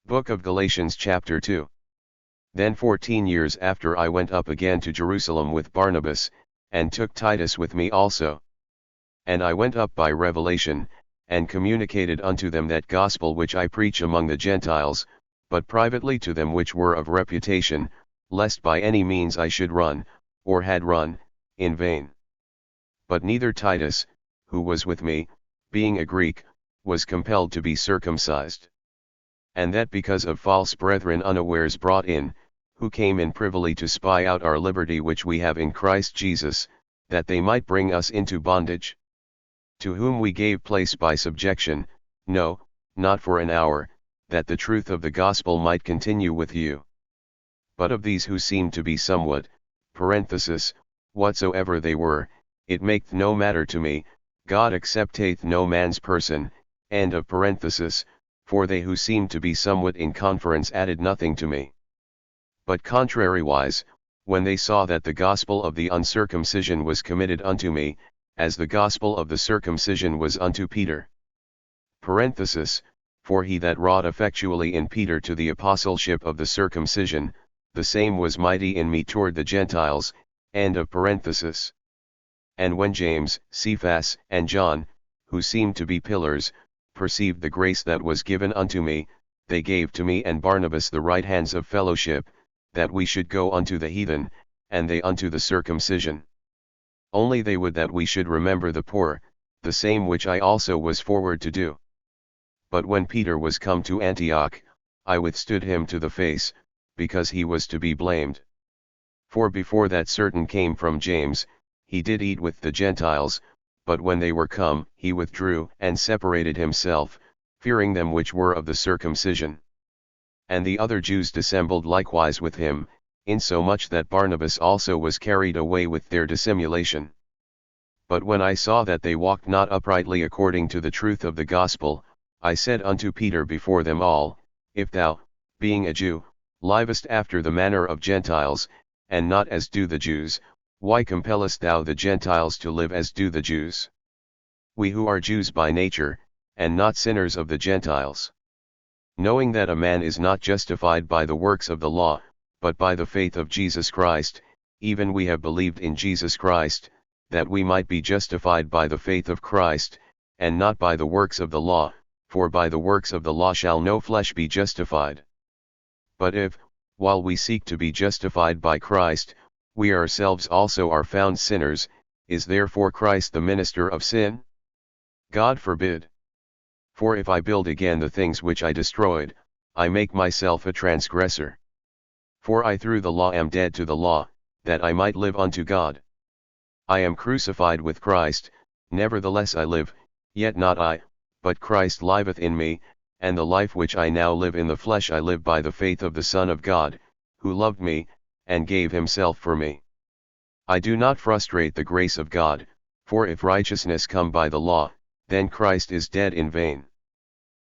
Book of Galatians chapter 2. Then 14 years after I went up again to Jerusalem with Barnabas, and took Titus with me also. And I went up by revelation, and communicated unto them that gospel which I preach among the Gentiles, but privately to them which were of reputation, lest by any means I should run, or had run, in vain. But neither Titus, who was with me, being a Greek, was compelled to be circumcised. And that because of false brethren unawares brought in, who came in privily to spy out our liberty which we have in Christ Jesus, that they might bring us into bondage. To whom we gave place by subjection, no, not for an hour, that the truth of the gospel might continue with you. But of these who seemed to be somewhat, whatsoever they were, it maketh no matter to me, God accepteth no man's person, for they who seemed to be somewhat in conference added nothing to me. But contrariwise, when they saw that the gospel of the uncircumcision was committed unto me, as the gospel of the circumcision was unto Peter. For he that wrought effectually in Peter to the apostleship of the circumcision, the same was mighty in me toward the Gentiles. And when James, Cephas, and John, who seemed to be pillars, perceived the grace that was given unto me, they gave to me and Barnabas the right hands of fellowship, that we should go unto the heathen, and they unto the circumcision. Only they would that we should remember the poor, the same which I also was forward to do. But when Peter was come to Antioch, I withstood him to the face, because he was to be blamed. For before that certain came from James, he did eat with the Gentiles, but when they were come, he withdrew and separated himself, fearing them which were of the circumcision. And the other Jews dissembled likewise with him, insomuch that Barnabas also was carried away with their dissimulation. But when I saw that they walked not uprightly according to the truth of the gospel, I said unto Peter before them all, If thou, being a Jew, livest after the manner of Gentiles, and not as do the Jews, why compellest thou the Gentiles to live as do the Jews? We who are Jews by nature, and not sinners of the Gentiles. Knowing that a man is not justified by the works of the law, but by the faith of Jesus Christ, even we have believed in Jesus Christ, that we might be justified by the faith of Christ, and not by the works of the law, for by the works of the law shall no flesh be justified. But if, while we seek to be justified by Christ, we ourselves also are found sinners, is therefore Christ the minister of sin? God forbid. For if I build again the things which I destroyed, I make myself a transgressor. For I through the law am dead to the law, that I might live unto God. I am crucified with Christ, nevertheless I live, yet not I, but Christ liveth in me, and the life which I now live in the flesh I live by the faith of the Son of God, who loved me, and gave himself for me. I do not frustrate the grace of God, for if righteousness come by the law, then Christ is dead in vain.